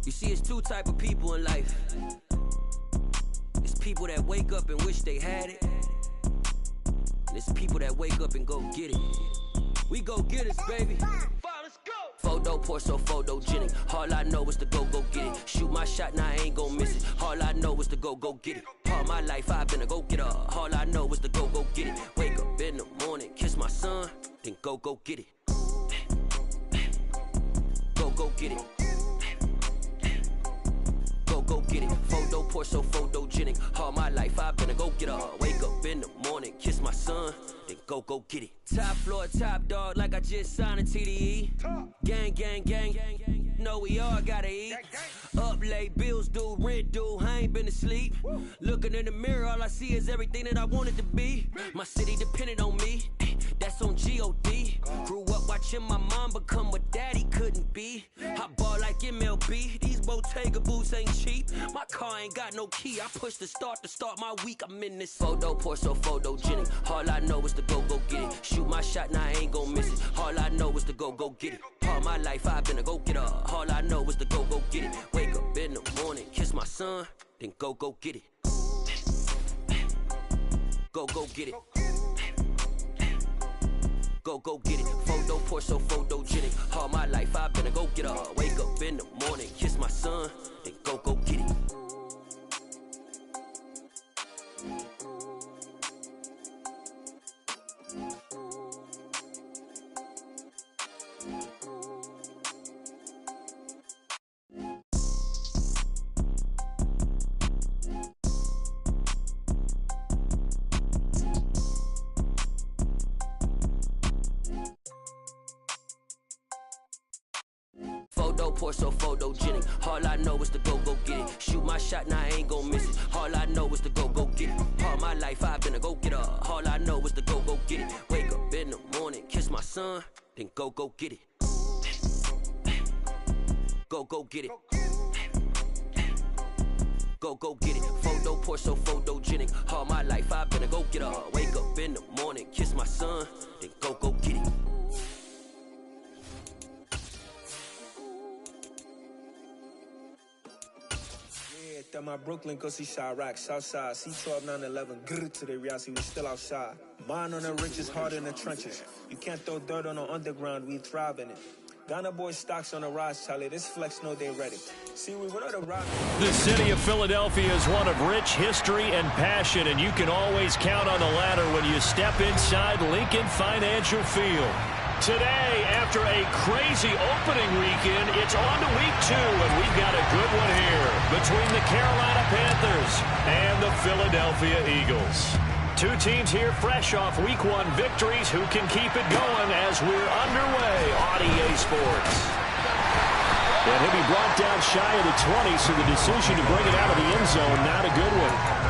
You see, it's two type of people in life. It's people that wake up and wish they had it. And it's people that wake up and go get it. We go get it, baby. Let's go. Photo pour so photogenic. All I know is to go get it. Shoot my shot, now I ain't gon' miss it. All I know is to go get it. All my life I've been a go-getter. All I know is to go get it. Wake up in the morning, kiss my son, then go get it. Go get it. Go get it. Photo pour so photogenic. All my life I've been a go-getter. Wake up in the morning, kiss my son, then go get it. Top floor, top dog, like I just signed a TDE. Gang, gang, gang, gang. Know we all gotta eat. Up late, bills due, rent due, I ain't been asleep. Looking in the mirror, all I see is everything that I wanted to be. My city depended on me, that's on G.O.D. Grew up watching my mom become what daddy couldn't be. I ball like MLB, these Bottega boots ain't cheap. My car ain't got no key, I push the start to start my week. I'm in this photo pour so photogenic. All I know is to go get it. Shoot my shot, now I ain't gon' miss it. All I know is to go get it. All my life I've been a go-getter. All I know is to go get it. Wake up in the morning, kiss my son, then go get it. Go get it. Go get it. Photo pour so photogenic. All my life I've been a go-getter. Wake up in the morning, kiss my son, then go get it. Photo pour so photogenic. All I know is to go get it. Shoot my shot, now I ain't gon' miss it. All I know is to go get it. All my life I've been a go-getter. All I know is to go get it. Wake up in the morning, kiss my son, then go get it. Go get it. Go get it. Photo pour so photogenic. All my life I've been a go-getter. Wake up in the morning, kiss my son, then go get it. At my Brooklyn, cause he Chirac, Southside, C12, 911, grrr to the Riasi, we still outside. Mine on the riches, heart in the trenches. You can't throw dirt on the underground, we thrive in it. Ghana boy stocks on the rise, Charlie, this flex know they ready. See, we went on the rock. The city of Philadelphia is one of rich history and passion, and you can always count on the ladder when you step inside Lincoln Financial Field. Today, after a crazy opening weekend, it's on to week 2, and we've got a good one here between the Carolina Panthers and the Philadelphia Eagles. Two teams here fresh off week 1 victories. Who can keep it going as we're underway on EA Sports? And he'll be brought down shy of the 20, so the decision to bring it out of the end zone, not a good one.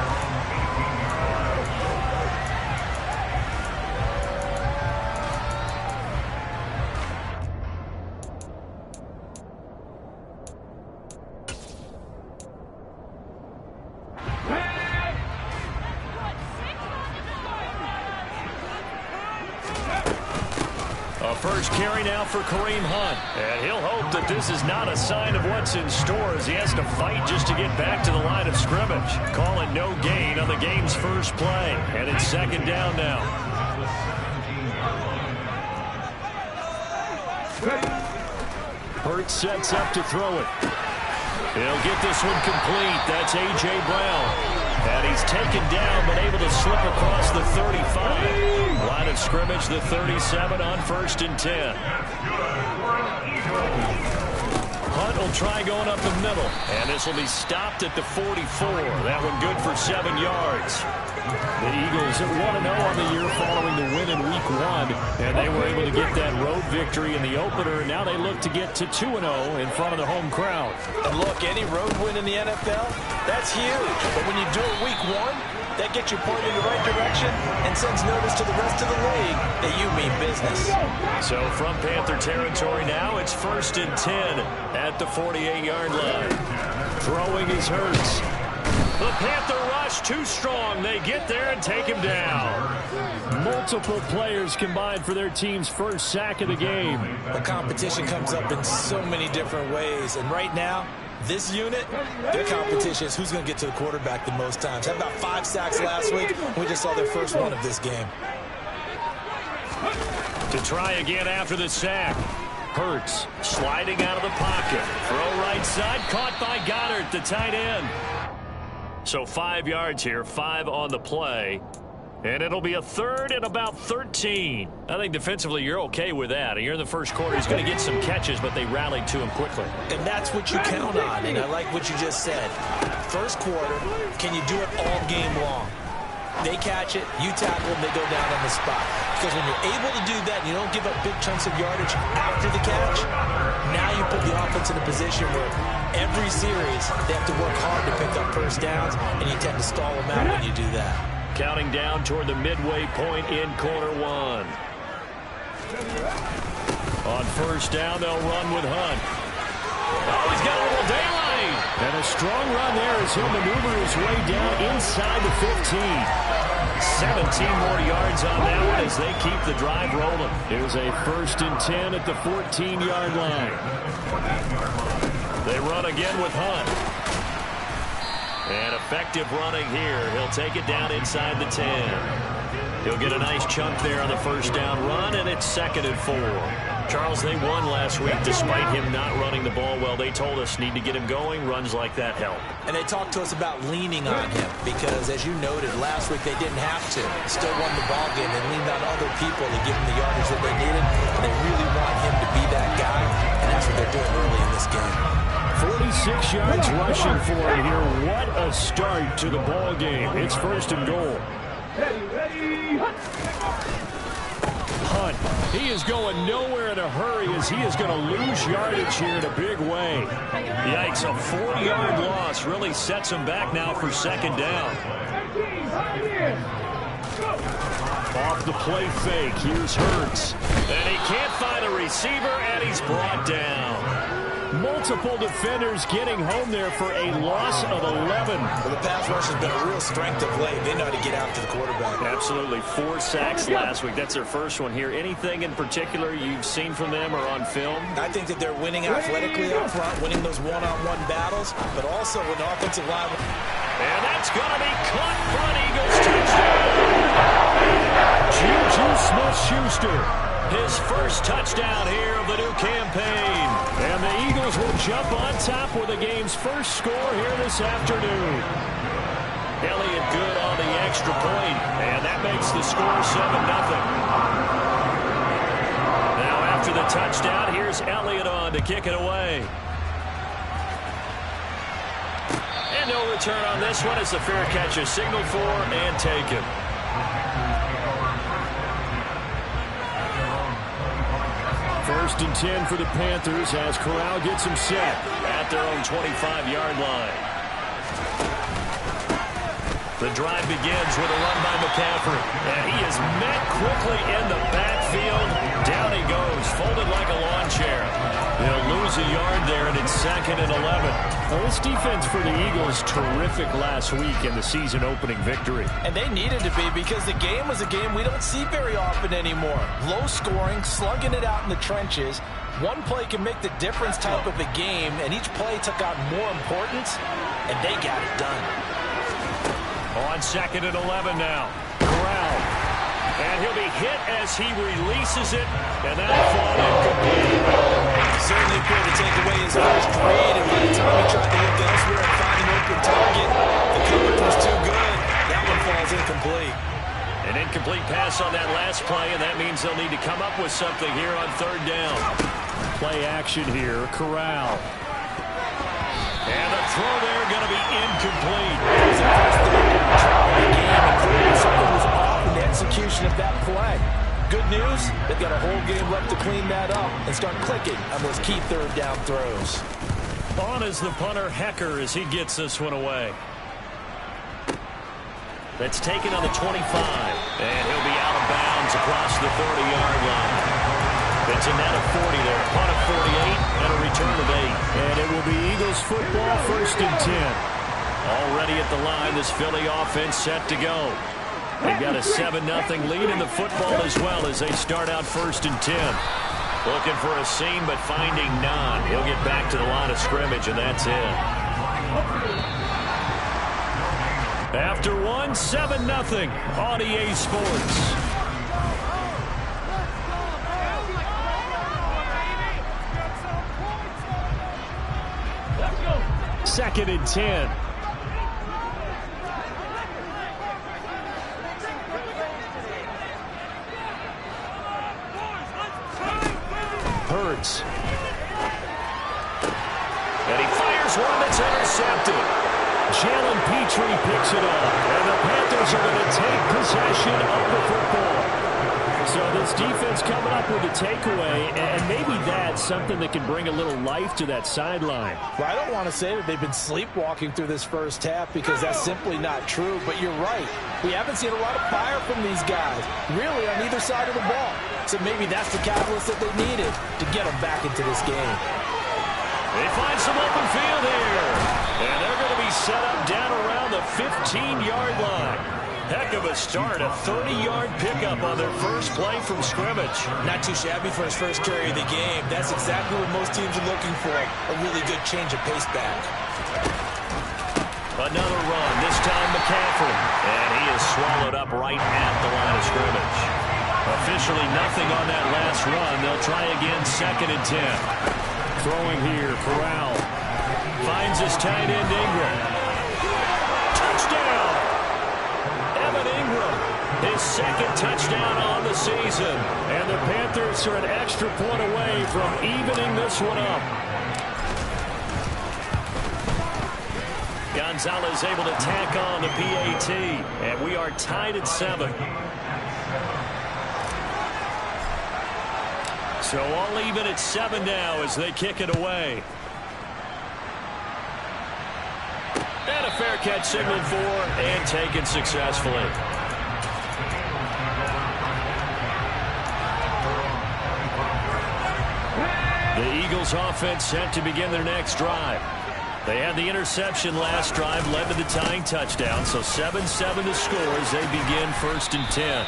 First carry now for Kareem Hunt. And he'll hope that this is not a sign of what's in store as he has to fight just to get back to the line of scrimmage. Calling no gain on the game's first play. And it's second down now. Hurts sets up to throw it. He'll get this one complete. That's A.J. Brown. And he's taken down, but able to slip across the 35. Line of scrimmage, the 37 on 1st and 10. Hunt will try going up the middle. And this will be stopped at the 44. That one good for 7 yards. The Eagles at 1-0 on the year following the win in week 1. And they were able to get that road victory in the opener. Now they look to get to 2-0 in front of the home crowd. And look, any road win in the NFL, that's huge. But when you do it week 1, that gets you pointed in the right direction and sends notice to the rest of the league that you mean business. So from Panther territory now, it's 1st and 10 at the 48-yard line. Throwing is Hurts. The Panther rush too strong. They get there and take him down. Multiple players combined for their team's first sack of the game. The competition comes up in so many different ways, and right now, This unit, their competition is who's going to get to the quarterback the most times. Had about 5 sacks last week. We just saw their first one of this game. To try again after the sack. Hurts sliding out of the pocket. Throw right side, caught by Goddard, the tight end. So 5 yards here, 5 on the play. And it'll be a third and about 13. I think defensively you're okay with that. Here in the first quarter, he's going to get some catches, but they rallied to him quickly. And that's what you count on, and I like what you just said. First quarter, can you do it all game long? They catch it, you tackle them, they go down on the spot. Because when you're able to do that, you don't give up big chunks of yardage after the catch, now you put the offense in a position where every series they have to work hard to pick up first downs, and you tend to stall them out when you do that. Counting down toward the midway point in quarter one. On first down, they'll run with Hunt. Oh, he's got a little daylight. And a strong run there as he'll maneuver his way down inside the 15. 17 more yards on that one as they keep the drive rolling. Here's a 1st and 10 at the 14-yard line. They run again with Hunt. And effective running here. He'll take it down inside the 10. He'll get a nice chunk there on the first down run, and it's 2nd and 4. Charles, they won last week despite him not running the ball well. They told us need to get him going. Runs like that help. And they talked to us about leaning on him because, as you noted, last week they didn't have to. Still won the ball game. They leaned on other people to give him the yardage that they needed, and they really want him to be that guy, and that's what they're doing early in this game. 46 yards rushing for him here. What a start to the ball game. It's 1st and goal. Hunt, he is going nowhere in a hurry as he is going to lose yardage here in a big way. Yikes, a 4-yard loss really sets him back now for 2nd down. Off the play fake, here's Hurts. And he can't find a receiver, and he's brought down. Multiple defenders getting home there for a loss of 11. Well, the pass rush has been a real strength of late. They know how to get after the quarterback. Absolutely. 4 sacks last week. That's their first one here. Anything in particular you've seen from them or on film? I think that they're winning athletically up front, winning those one-on-one battles, but also with the offensive line. And that's going to be caught for an Eagles touchdown. Juju Smith-Schuster. His first touchdown here of the new campaign. And the Eagles will jump on top with the game's first score here this afternoon. Elliott good on the extra point, and that makes the score 7-0. Now after the touchdown, here's Elliott on to kick it away. And no return on this one as the fair catch is signaled for and taken. First and 10 for the Panthers as Corral gets him set at their own 25-yard line. The drive begins with a run by McCaffrey. And he is met quickly in the backfield. Down he goes, folded like a lawn chair. They'll lose a yard there, and it's 2nd and 11. Well, this defense for the Eagles, terrific last week in the season-opening victory. And they needed to be because the game was a game we don't see very often anymore. Low scoring, slugging it out in the trenches. One play can make the difference type of a game, and each play took on more importance, and they got it done. On 2nd and 11 now. Corral. And he'll be hit as he releases it, and that'll fall incomplete. Certainly appeared to take away his first read, and by the time he tried to look elsewhere and find an open target, the coverage was too good. That one falls incomplete. An incomplete pass on that last play, and that means they'll need to come up with something here on 3rd down. Play action here, Corral. And the throw there going to be incomplete. It was the first third down try of the game, and clearly something was off in the execution of that play. Good news, they've got a whole game left to clean that up and start clicking on those key 3rd down throws. On is the punter, Hecker, as he gets this one away. That's taken on the 25, and he'll be out of bounds across the 30-yard line. It's a net of 40 there, punt of 48, and a return of 8. And it will be Eagles football, 1st and 10. Already at the line, this Philly offense set to go. They've got a 7-0 lead in the football as well as they start out 1st and 10. Looking for a seam, but finding none. He'll get back to the line of scrimmage, and that's it. After one, 7-0 on EA Sports. Second and 10. Hurts. And he fires one that's intercepted. Jalen Petrie picks it up. And the Panthers are going to take possession of the football. So this defense coming up with a takeaway, and maybe that's something that can bring a little life to that sideline. Well, I don't want to say that they've been sleepwalking through this first half because that's simply not true, but you're right. We haven't seen a lot of fire from these guys, really, on either side of the ball. So maybe that's the catalyst that they needed to get them back into this game. They find some open field here, and they're going to be set up down around the 15-yard line. Heck of a start, a 30-yard pickup on their first play from scrimmage. Not too shabby for his first carry of the game. That's exactly what most teams are looking for, a really good change of pace back. Another run, this time McCaffrey, and he is swallowed up right at the line of scrimmage. Officially nothing on that last run. They'll try again, second and 10. Throwing here, Corral. Finds his tight end, Ingram. Touchdown! Evan Ingram, his second touchdown on the season. And the Panthers are an extra point away from evening this one up. Gonzalez able to tack on the PAT. And we are tied at 7. So all even at 7 now as they kick it away. And a fair catch signaled for and taken successfully. The Eagles offense set to begin their next drive. They had the interception last drive, led to the tying touchdown, so 7-7 to score as they begin first and 10.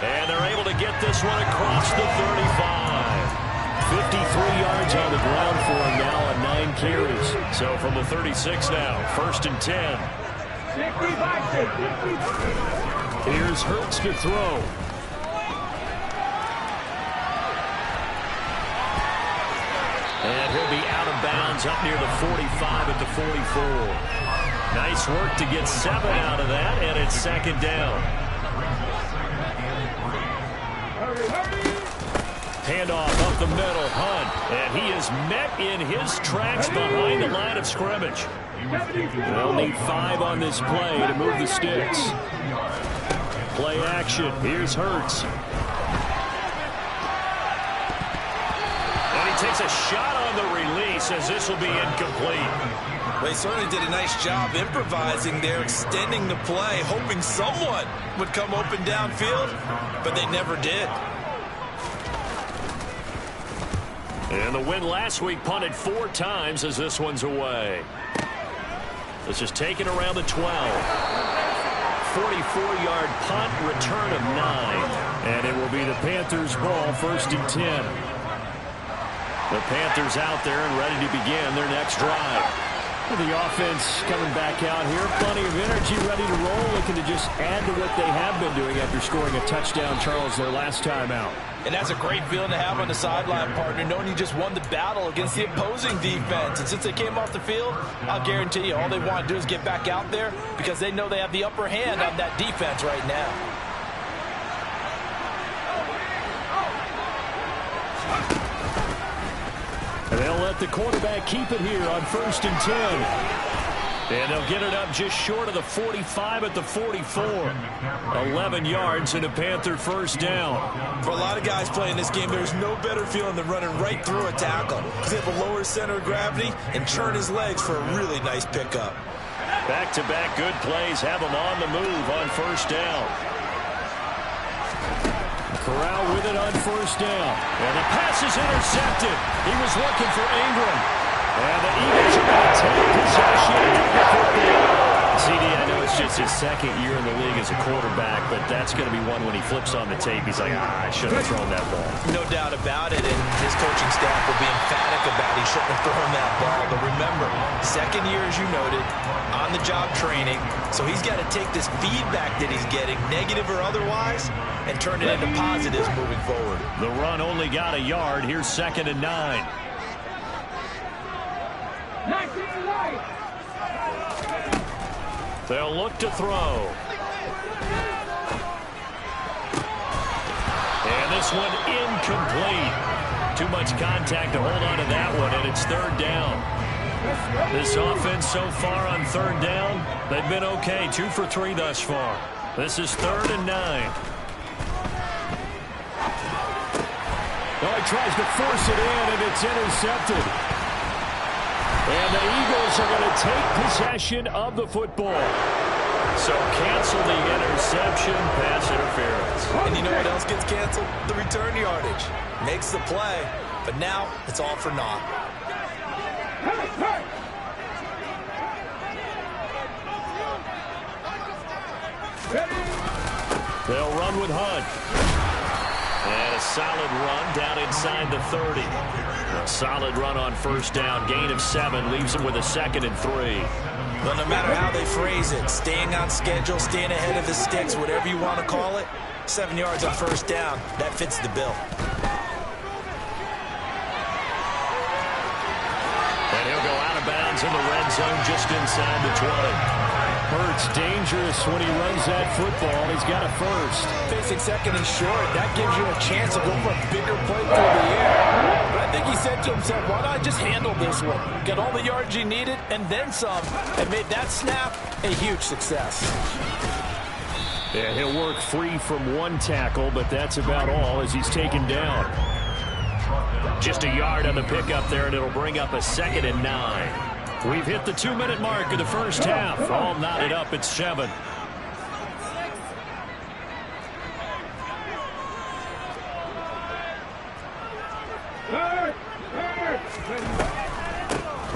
And they're able to get this one across the 35. 53 yards on the ground for him now on 9 carries. So from the 36 now, first and 10. Here's Hurts to throw. And he'll be out of bounds up near the 45 at the 44. Nice work to get 7 out of that, and it's second down. Handoff up the middle, Hunt, and he is met in his tracks behind the line of scrimmage. They'll need 5 on this play to move the sticks. Play action, here's Hurts. And he takes a shot on the release as this will be incomplete. Well, he certainly did a nice job improvising there, extending the play, hoping someone would come open downfield, but they never did. And the win last week punted 4 times as this one's away. This is taken around the 12. 44-yard punt, return of 9. And it will be the Panthers' ball, first and 10. The Panthers out there and ready to begin their next drive. The offense coming back out here, plenty of energy, ready to roll, looking to just add to what they have been doing after scoring a touchdown, Charles, their last time out. And that's a great feeling to have on the sideline, partner, knowing you just won the battle against the opposing defense. And since they came off the field, I'll guarantee you all they want to do is get back out there because they know they have the upper hand on that defense right now. And they'll let the quarterback keep it here on first and 10. And they'll get it up just short of the 45 at the 44. 11 yards and a Panther first down. For a lot of guys playing this game, there's no better feeling than running right through a tackle. He's able to lower his center of gravity and turn his legs for a really nice pickup. Back-to-back good plays have him on the move on first down. Corral with it on first down. And the pass is intercepted. He was looking for Ingram. And the Eagles are going to take possession of the football. CD, I know it's just It's his second year in the league as a quarterback, but that's going to be one when he flips on the tape. He's like, I shouldn't have thrown that ball. No doubt about it, and his coaching staff will be emphatic about he shouldn't have thrown that ball. But remember, second year, as you noted, on-the-job training, so he's got to take this feedback that he's getting, negative or otherwise, and turn it into positives moving forward. The run only got a yard. Here's 2nd and 9. They'll look to throw. And this one incomplete. Too much contact to hold on to that one, and it's 3rd down. This offense so far on 3rd down, they've been okay. 2 for 3 thus far. This is 3rd and 9. Oh, he tries to force it in, and it's intercepted. And the Eagles are going to take possession of the football. So cancel the interception, pass interference. And you know what else gets canceled? The return yardage. Makes the play, but now it's all for naught. They'll run with Hunt. And a solid run down inside the 30. A solid run on 1st down. Gain of 7 leaves them with a 2nd and 3. But no matter how they phrase it, staying on schedule, staying ahead of the sticks, whatever you want to call it, 7 yards on 1st down, that fits the bill. And he'll go out of bounds in the red zone just inside the 20. Hurts dangerous when he runs that football. He's got a first. Facing 2nd and short, that gives you a chance to go for a bigger play through the air. But I think he said to himself, why not just handle this one? Got all the yards he needed and then some, and made that snap a huge success. And he'll work free from 1 tackle, but that's about all as he's taken down. Just a yard on the pickup there, and it'll bring up a 2nd and 9. We've hit the 2-minute mark of the first half. All knotted up at 7.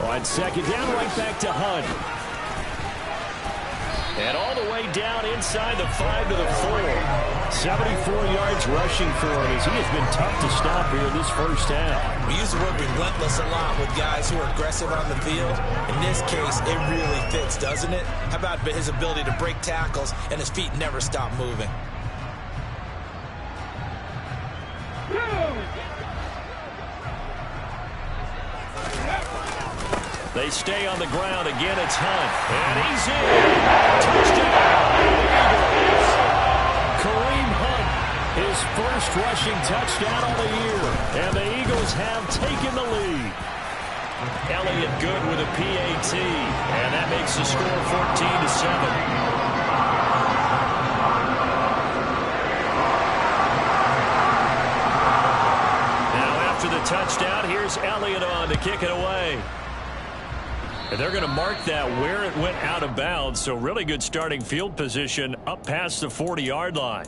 On 2nd down, right back to Hunt. And all the way down inside the 5 to the 4. 74 yards rushing for him as he has been tough to stop here this first half. We use the word relentless a lot with guys who are aggressive on the field. In this case, it really fits, doesn't it? How about his ability to break tackles and his feet never stop moving? They stay on the ground. Again, it's Hunt. And he's in. Touchdown. Eagles. Kareem Hunt, his first rushing touchdown on the year. And the Eagles have taken the lead. Elliott good with a PAT. And that makes the score 14-7. After the touchdown, here's Elliott on to kick it away. And they're going to mark that where it went out of bounds, so really good starting field position up past the 40-yard line.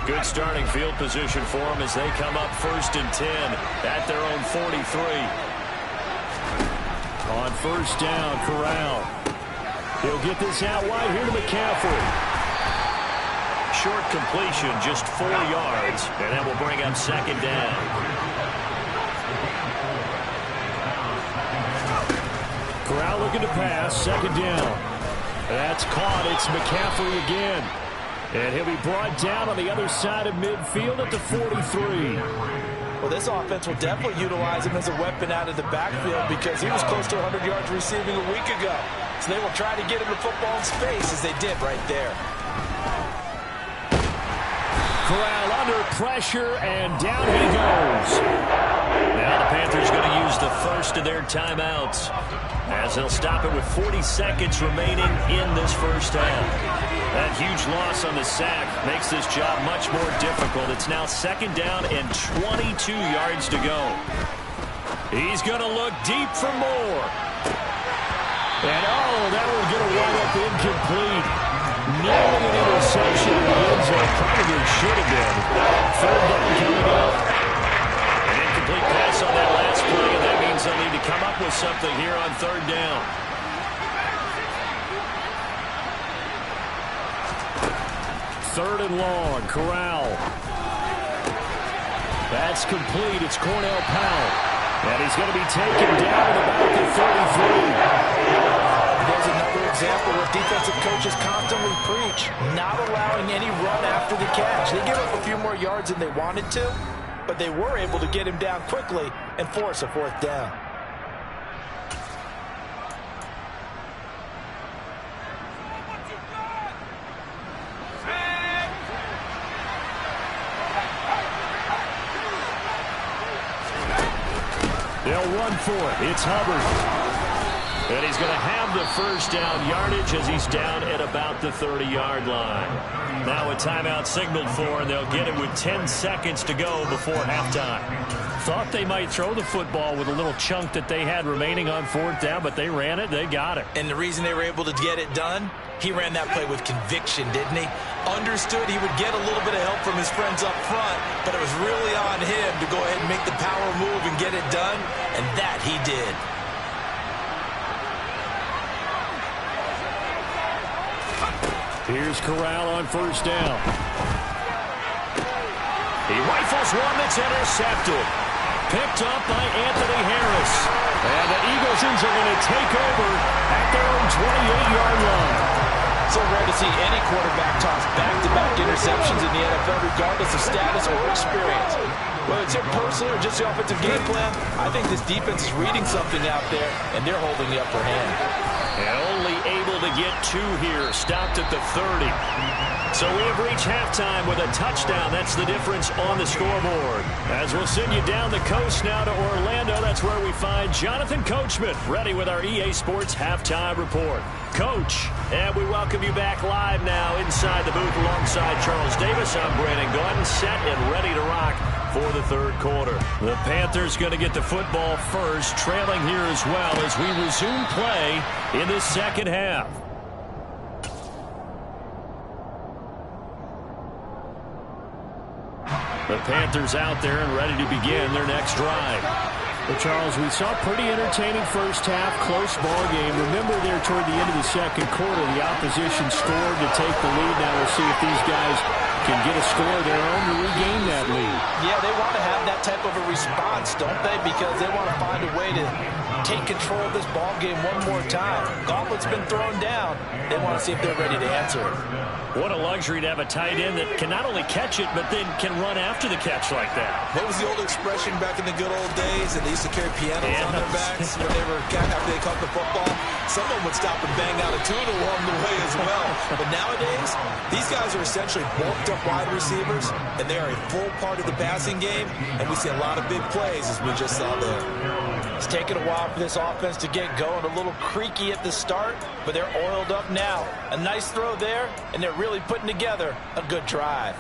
Good starting field position for them as they come up 1st and 10 at their own 43. On 1st down, Corral. He'll get this out wide here to McCaffrey. Short completion, just 4 yards, and that will bring up 2nd down. Corral looking to pass, 2nd down. That's caught. It's McCaffrey again. And he'll be brought down on the other side of midfield at the 43. Well, this offense will definitely utilize him as a weapon out of the backfield because he was close to 100 yards receiving a week ago. So they will try to get him the football in space as they did right there. Corral under pressure, and down he goes. Now the Panthers going to use the first of their timeouts as they'll stop it with 40 seconds remaining in this first half. That huge loss on the sack makes this job much more difficult. It's now 2nd down and 22 yards to go. He's going to look deep for more. And, oh, that one's going to wind up incomplete. Nearly an interception. interception in the end zone. Probably should have been. Third down coming up. An incomplete pass on that last play, and that means they'll need to come up with something here on third down. Third and long. Corral. That's complete. It's Cornell Powell. And he's going to be taken down at about the 33. There's another example where defensive coaches constantly preach, not allowing any run after the catch. They give up a few more yards than they wanted to, but they were able to get him down quickly and force a fourth down. They'll run for it. It's Hubbard. And he's going to have the first down yardage as he's down at about the 30-yard line. Now a timeout signaled for, and they'll get it with 10 seconds to go before halftime. Thought they might throw the football with a little chunk that they had remaining on fourth down, but they ran it. They got it. And the reason they were able to get it done, he ran that play with conviction, didn't he? Understood he would get a little bit of help from his friends up front, but it was really on him to go ahead and make the power move and get it done, and that he did. Here's Corral on first down. He rifles one that's intercepted. Picked up by Anthony Harris. And the Eaglesons are going to take over at their own 28-yard line. So rare to see any quarterback toss back-to-back interceptions in the NFL, regardless of status or experience. Whether it's him personally or just the offensive game plan, I think this defense is reading something out there, and they're holding the upper hand. And only able to get two here. Stopped at the 30. So we have reached halftime with a touchdown. That's the difference on the scoreboard. As we'll send you down the coast now to Orlando, that's where we find Jonathan Coachman, ready with our EA Sports Halftime Report. Coach, and we welcome you back live now inside the booth alongside Charles Davis. I'm Brandon Gordon, set and ready to rock for the third quarter. The Panthers going to get the football first, trailing here as well as we resume play in the second half. The Panthers out there and ready to begin their next drive. Well, Charles, we saw a pretty entertaining first half, close ball game. Remember there toward the end of the second quarter, the opposition scored to take the lead. Now we'll see if these guys can get a score of their own to regain that lead. Yeah, they want to have that type of a response, don't they? Because they want to find a way to take control of this ball game one more time. Gauntlet's been thrown down. They want to see if they're ready to answer it. What a luxury to have a tight end that can not only catch it, but then can run after the catch like that. What was the old expression back in the good old days? And they used to carry pianos on their backs when they were after they caught the football. Someone would stop and bang out a tune along the way as well. But nowadays, these guys are essentially bulked up wide receivers, and they are a full part of the passing game. And we see a lot of big plays, as we just saw there. It's taken a while for this offense to get going. A little creaky at the start, but they're oiled up now. A nice throw there, and they're really putting together a good drive.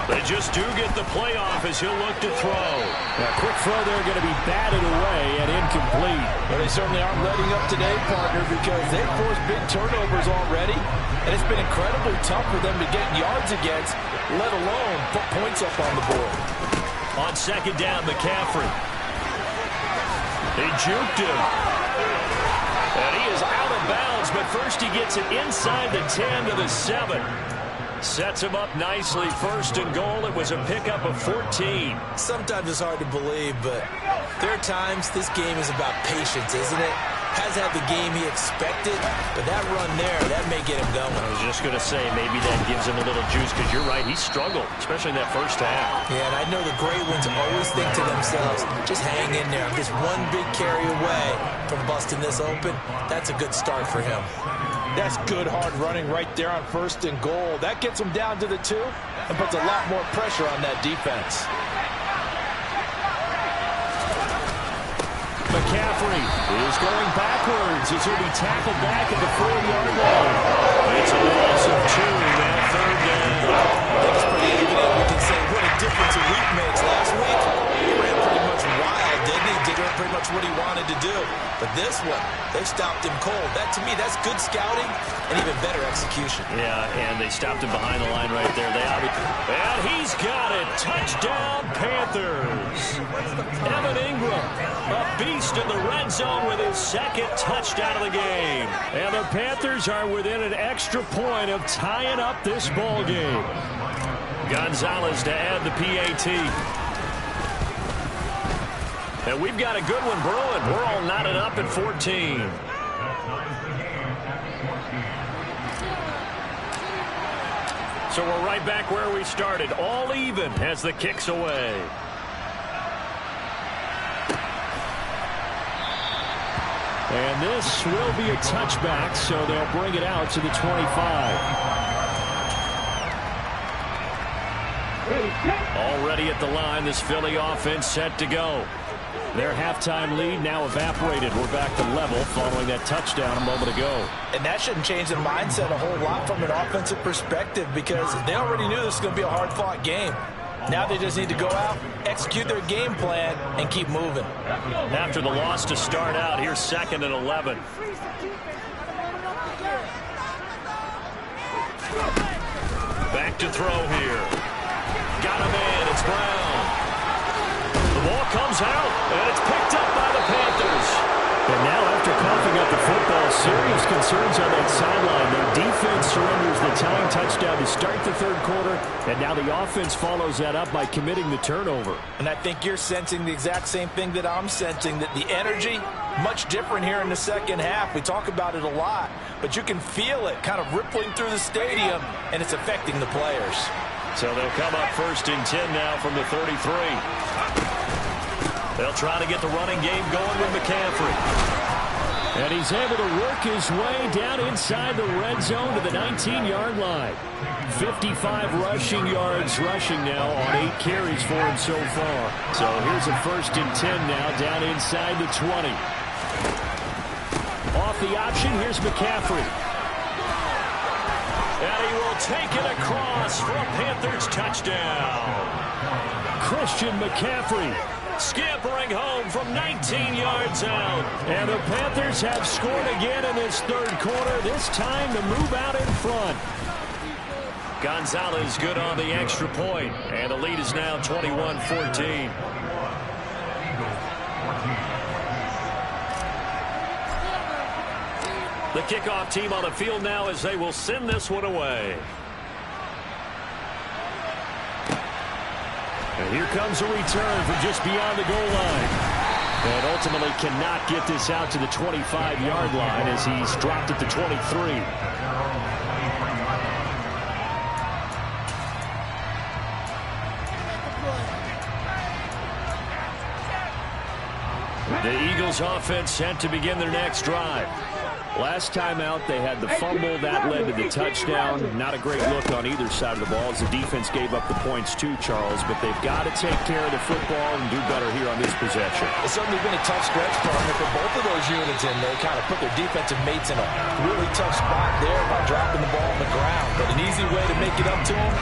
They just do get the playoff as he'll look to throw. A quick throw there going to be batted away and incomplete. Well, they certainly aren't letting up today, partner, because they've forced big turnovers already, and it's been incredibly tough for them to get yards against, let alone put points up on the board. On second down, McCaffrey. He juked him. And he is out of bounds, but first he gets it inside the 10 to the 7. Sets him up nicely. First and goal. It was a pickup of 14. Sometimes it's hard to believe, but there are times this game is about patience, isn't it? Has had the game he expected, but that run there, that may get him going. I was just going to say, maybe that gives him a little juice, because you're right, he struggled, especially in that first half. Yeah, and I know the great ones always think to themselves, just hang in there. I'm just one big carry away from busting this open. That's a good start for him. That's good hard running right there on first and goal. That gets him down to the 2 and puts a lot more pressure on that defense. McCaffrey is going backwards as he'll be tackled back at the 4-yard line. one. They stopped him cold. That, to me, that's good scouting and even better execution. Yeah, and they stopped him behind the line right there. And he's got it. Touchdown, Panthers. Evan Ingram, a beast in the red zone with his second touchdown of the game. And the Panthers are within an extra point of tying up this ball game. Gonzalez to add the PAT. And we've got a good one brewing. We're all knotted up at 14. So we're right back where we started. All even as the kick's away. And this will be a touchback, so they'll bring it out to the 25. Already at the line, this Philly offense set to go. Their halftime lead now evaporated. We're back to level following that touchdown a moment ago. And that shouldn't change their mindset a whole lot from an offensive perspective because they already knew this was going to be a hard-fought game. Now they just need to go out, execute their game plan, and keep moving. After the loss to start out, here's 2nd and 11. Back to throw here. Got him in. It's Brown. The ball comes out, and it's picked up by the Panthers. And now after coughing up the football, serious concerns on that sideline. Their defense surrenders the tying touchdown to start the third quarter, and now the offense follows that up by committing the turnover. And I think you're sensing the exact same thing that I'm sensing, that the energy, much different here in the second half. We talk about it a lot, but you can feel it kind of rippling through the stadium, and it's affecting the players. So they'll come up 1st and 10 now from the 33. They'll try to get the running game going with McCaffrey. And he's able to work his way down inside the red zone to the 19-yard line. 55 rushing yards rushing now on 8 carries for him so far. So here's a 1st and 10 now down inside the 20. Off the option, here's McCaffrey. And he will take it across for a Panthers touchdown. Christian McCaffrey scampering home from 19 yards out. And the Panthers have scored again in this third quarter, this time to move out in front. Gonzalez good on the extra point, and the lead is now 21-14. The kickoff team on the field now as they will send this one away. And here comes a return from just beyond the goal line. And ultimately cannot get this out to the 25-yard line as he's dropped at the 23. The Eagles offense set to begin their next drive. Last time out, they had the fumble. That led to the touchdown. Not a great look on either side of the ball as the defense gave up the points too, Charles. But they've got to take care of the football and do better here on this possession. It's certainly been a tough stretch, partner, for both of those units in there. Kind of put their defensive mates in a really tough spot there by dropping the ball on the ground. But an easy way to make it up to them,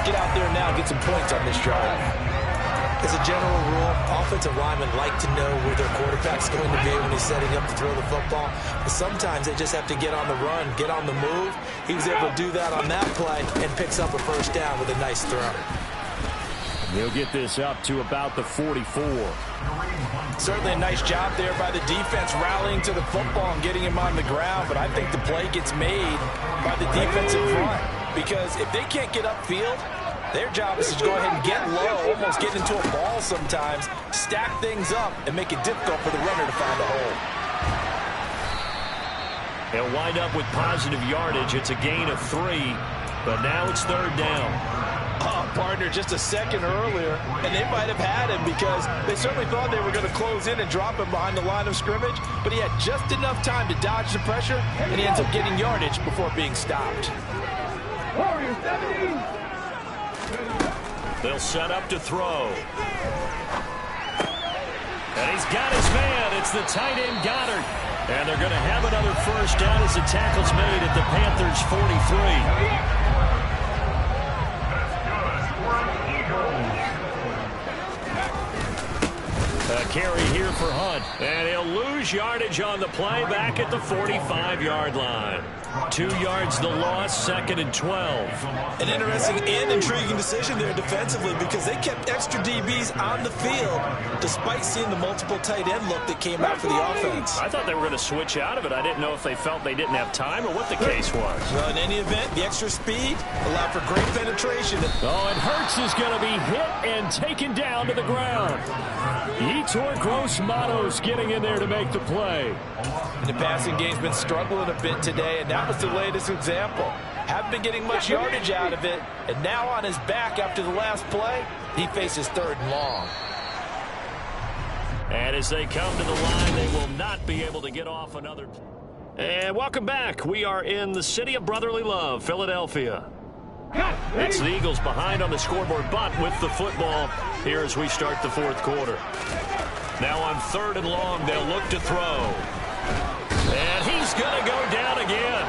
get out there now and get some points on this drive. As a general rule, offensive linemen like to know where their quarterback's going to be when he's setting up to throw the football. But sometimes they just have to get on the run, get on the move. He was able to do that on that play and picks up a first down with a nice throw. They'll get this up to about the 44. Certainly a nice job there by the defense rallying to the football and getting him on the ground. But I think the play gets made by the defensive front because if they can't get upfield, their job is to go ahead and get low, almost get into a ball sometimes, stack things up, and make it difficult for the runner to find a hole. They'll wind up with positive yardage. It's a gain of 3, but now it's 3rd down. Oh, partner, just a second earlier, and they might have had him because they certainly thought they were going to close in and drop him behind the line of scrimmage, but he had just enough time to dodge the pressure, and he ends up getting yardage before being stopped. They'll set up to throw. And he's got his man. It's the tight end Goddard. And they're going to have another first down as the tackle's made at the Panthers' 43. A carry here for Hunt. And he'll lose yardage on the play back at the 45-yard line. 2 yards the loss, 2nd and 12. An interesting and intriguing decision there defensively because they kept extra DBs on the field despite seeing the multiple tight end look that came out for the offense. I thought they were going to switch out of it. I didn't know if they felt they didn't have time or what the case was. Well, in any event, the extra speed allowed for great penetration. Oh, and Hurts is going to be hit and taken down to the ground. Yetur Gross-Matos getting in there to make the play. And the passing game's been struggling a bit today, and that was the latest example. Haven't been getting much yardage out of it, and now on his back after the last play, he faces 3rd and long. And as they come to the line, they will not be able to get off another. And welcome back. We are in the city of brotherly love, Philadelphia. It's the Eagles behind on the scoreboard, but with the football here as we start the 4th quarter. Now on 3rd and long, they'll look to throw. And he's going to go down again.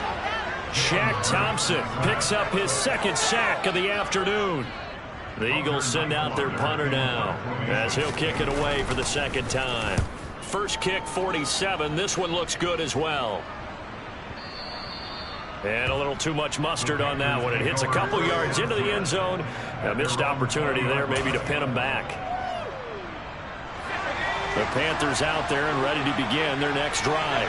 Shaq Thompson picks up his 2nd sack of the afternoon. The Eagles send out their punter now as he'll kick it away for the 2nd time. First kick, 47. This one looks good as well. And a little too much mustard on that one. It hits a couple yards into the end zone. A missed opportunity there maybe to pin them back. The Panthers out there and ready to begin their next drive.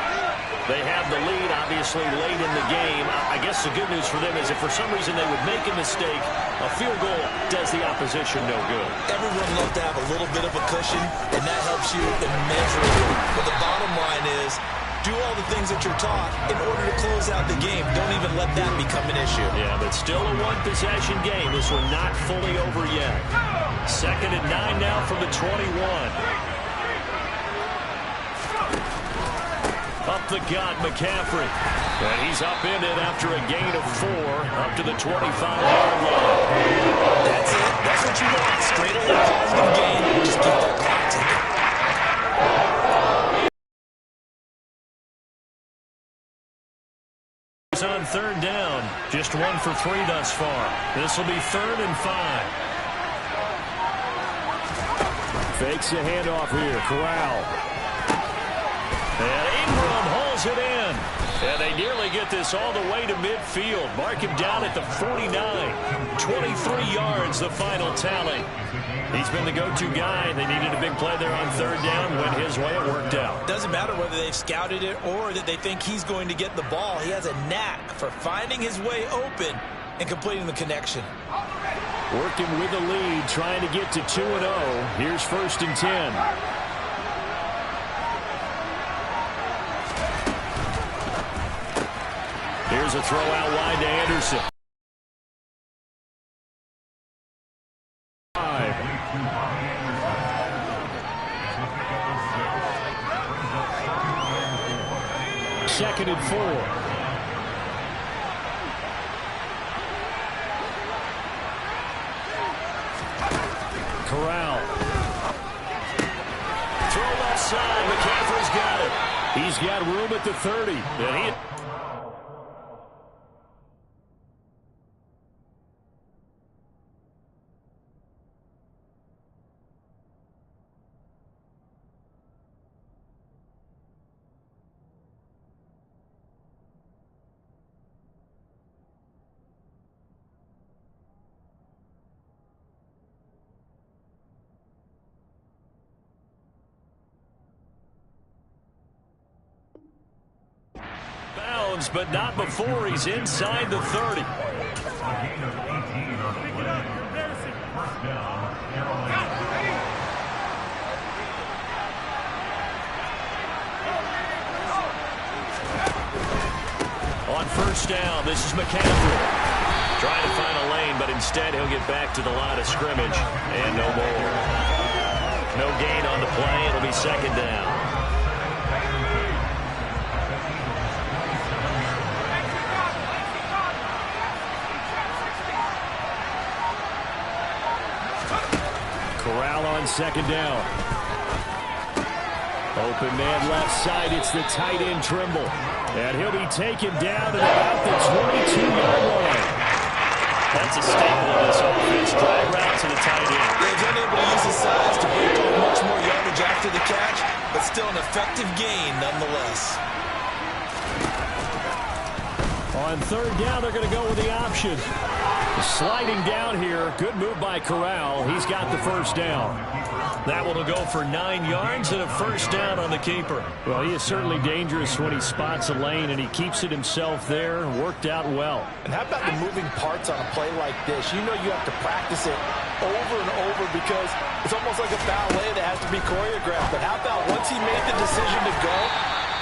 They have the lead, obviously, late in the game. I guess the good news for them is if for some reason they would make a mistake, a field goal does the opposition no good. Everyone loves to have a little bit of a cushion, and that helps you immeasurably. But the bottom line is, do all the things that you're taught in order to close out the game. Don't even let that become an issue. Yeah, but still a one-possession game. This one not fully over yet. 2nd and 9 now from the 21. Up the gut, McCaffrey. And he's up in it after a gain of 4 up to the 25-yard line. That's it. That's what you want. Straight away positive gain. Just keep that clock ticking. On 3rd down. Just 1 for 3 thus far. This will be 3rd and 5. Fakes the handoff here. Corral. And Ingram holds it in. And they nearly get this all the way to midfield. Mark him down at the 49. 23 yards, the final tally. He's been the go-to guy. They needed a big play there on 3rd down. Went his way. It worked out. Doesn't matter whether they've scouted it or that they think he's going to get the ball. He has a knack for finding his way open and completing the connection. Working with the lead, trying to get to 2-0. Here's 1st and 10. Here's a throw out wide to Anderson. 2nd and 4. Corral. Throw left side. McCaffrey's got it. He's got room at the 30. And he... but not before he's inside the 30. On 1st down, this is McCaffrey. Trying to find a lane, but instead he'll get back to the line of scrimmage. And no more. No gain on the play. It'll be 2nd down. Corral on 2nd down. Open man left side. It's the tight end Trimble. And he'll be taken down at about the 22-yard line. That's a staple of this offense. Drag route to the tight end. He's unable to use his size to break off much more yardage after the catch. but still an effective gain nonetheless. On third down, they're going to go with the option. Sliding down here. Good move by Corral. He's got the first down. That one will go for 9 yards and a first down on the keeper. Well, he is certainly dangerous when he spots a lane, and he keeps it himself there. Worked out well. And how about the moving parts on a play like this? You know you have to practice it over and over because it's almost like a ballet that has to be choreographed. But how about once he made the decision to go,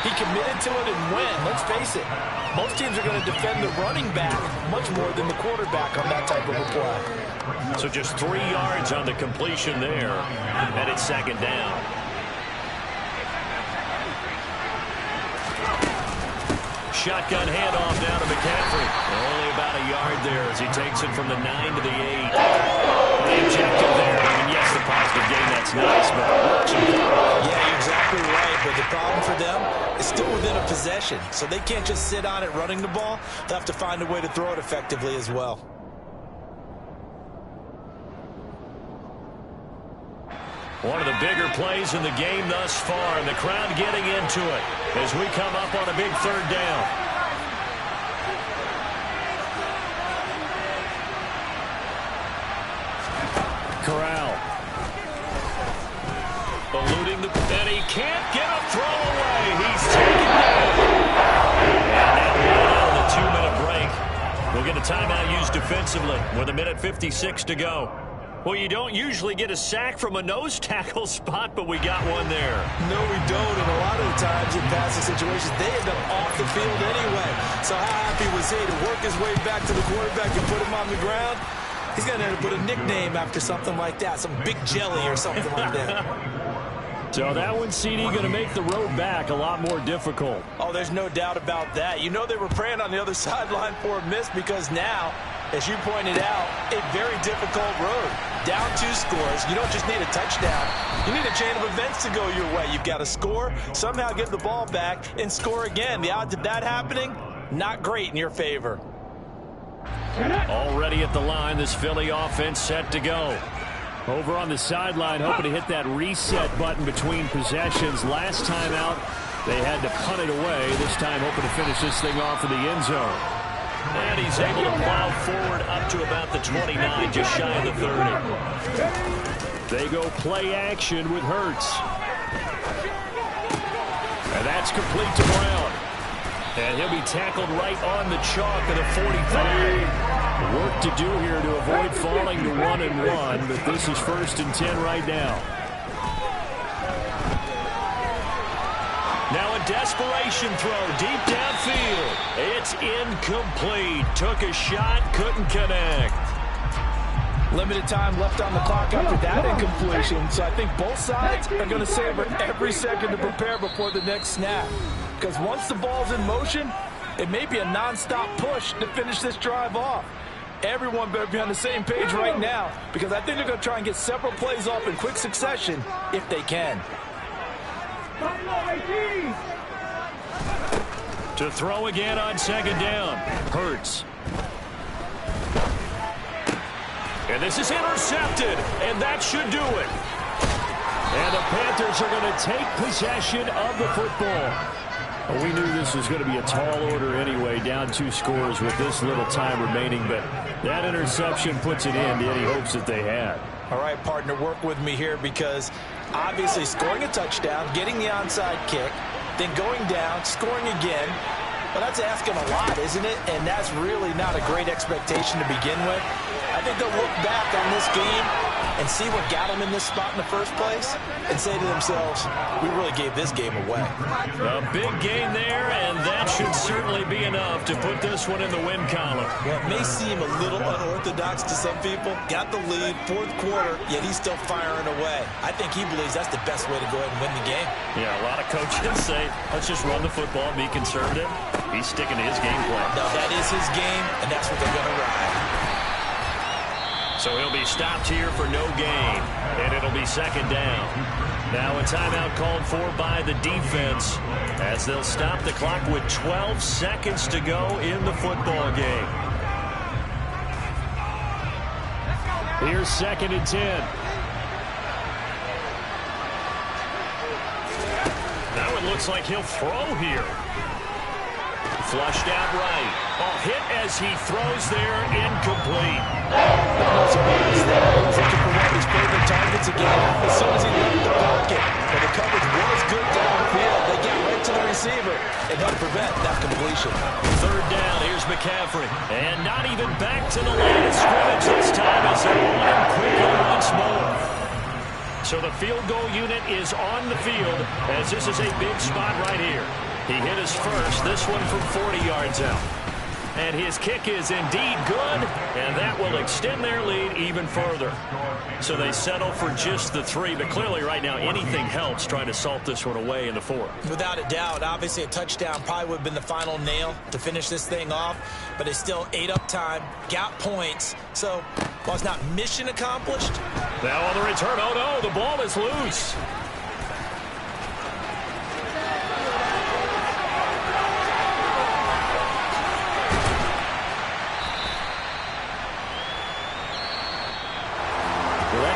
he committed to it and went. Let's face it, most teams are going to defend the running back much more than the quarterback on that type of a play. So just 3 yards on the completion there, and it's second down. Shotgun handoff down to McCaffrey. Only about a yard there as he takes it from the 9 to the 8. The objective there, I mean, yes, the positive gain, that's nice, but yeah, you're exactly right, but the problem for them is still within a possession, so they can't just sit on it running the ball. They'll have to find a way to throw it effectively as well. one of the bigger plays in the game thus far, and the crowd getting into it as we come up on a big third down. Corral. Eluding the... and he can't get a throw away. He's taken down. And now right out of the 2-minute break. We'll get a timeout used defensively with 1:56 to go. Well, you don't usually get a sack from a nose tackle spot, but we got one there. No, we don't, and a lot of the times in passing situations, they end up off the field anyway. So how happy was he to work his way back to the quarterback and put him on the ground? He's going to end up with a nickname after something like that, some Big Jelly or something like that. So that one, CD, going to make the road back a lot more difficult. Oh, there's no doubt about that. You know they were praying on the other sideline for a miss because now, as you pointed out, a very difficult road. Down 2 scores. You don't just need a touchdown. You need a chain of events to go your way. You've got to score, somehow get the ball back, and score again. The odds of that happening, not great in your favor. Already at the line, this Philly offense set to go. Over on the sideline, hoping to hit that reset button between possessions. Last time out, they had to punt it away. This time, hoping to finish this thing off in the end zone. And he's able to plow forward up to about the 29, just shy of the 30. They go play action with Hurts. And that's complete to Brown. And he'll be tackled right on the chalk of the 45. Work to do here to avoid falling to 1-1, but this is 1st and 10 right now. Now a desperation throw deep downfield. It's incomplete. Took a shot, couldn't connect. Limited time left on the clock after that incompletion, so I think both sides are going to savor every second to prepare before the next snap. Because once the ball's in motion, it may be a non-stop push to finish this drive off. Everyone better be on the same page right now, because I think they're going to try and get several plays off in quick succession if they can. To throw again on 2nd down. Hurts. And this is intercepted, and that should do it. And the Panthers are going to take possession of the football. Well, we knew this was going to be a tall order anyway, down 2 scores with this little time remaining, but that interception puts it in to any hopes that they had. All right, partner, work with me here because obviously scoring a touchdown, getting the onside kick, then going down, scoring again, well, that's asking a lot, isn't it? And that's really not a great expectation to begin with. I think they'll look back on this game and see what got them in this spot in the first place and say to themselves, we really gave this game away. A big gain there, and that should certainly be enough to put this one in the win column. Well, it may seem a little unorthodox to some people. Got the lead, 4th quarter, yet he's still firing away. I think he believes that's the best way to go ahead and win the game. Yeah, a lot of coaches say, let's just run the football and be conservative. He's sticking to his game plan. No, that is his game, and that's what they're going to ride. So he'll be stopped here for no gain, and it'll be 2nd down. Now a timeout called for by the defense as they'll stop the clock with 12 seconds to go in the football game. Here's 2nd and 10. it looks like he'll throw here. Flushed out right. Hit as he throws there, incomplete. No surprise there. He was looking for one of his favorite targets again as soon as he left the pocket. But the coverage was good downfield. They get right to the receiver and help prevent that completion. Third down, here's McCaffrey. And not even back to the line of scrimmage this time as they're on him quickly once more. So the field goal unit is on the field as this is a big spot right here. He hit his first, this one from 40 yards out. And his kick is indeed good, and that will extend their lead even further. So they settle for just the 3, but clearly right now anything helps trying to salt this one away in the 4th. Without a doubt, obviously a touchdown probably would have been the final nail to finish this thing off, but they still ate up time, got points, so while it's not mission accomplished. Now on the return, oh no, the ball is loose.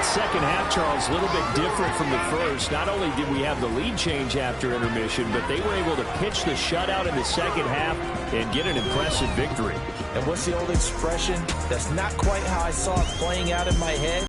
Second half, Charles, a little bit different from the first. Not only did we have the lead change after intermission, but they were able to pitch the shutout in the second half and get an impressive victory. And what's the old expression? That's not quite how I saw it playing out in my head.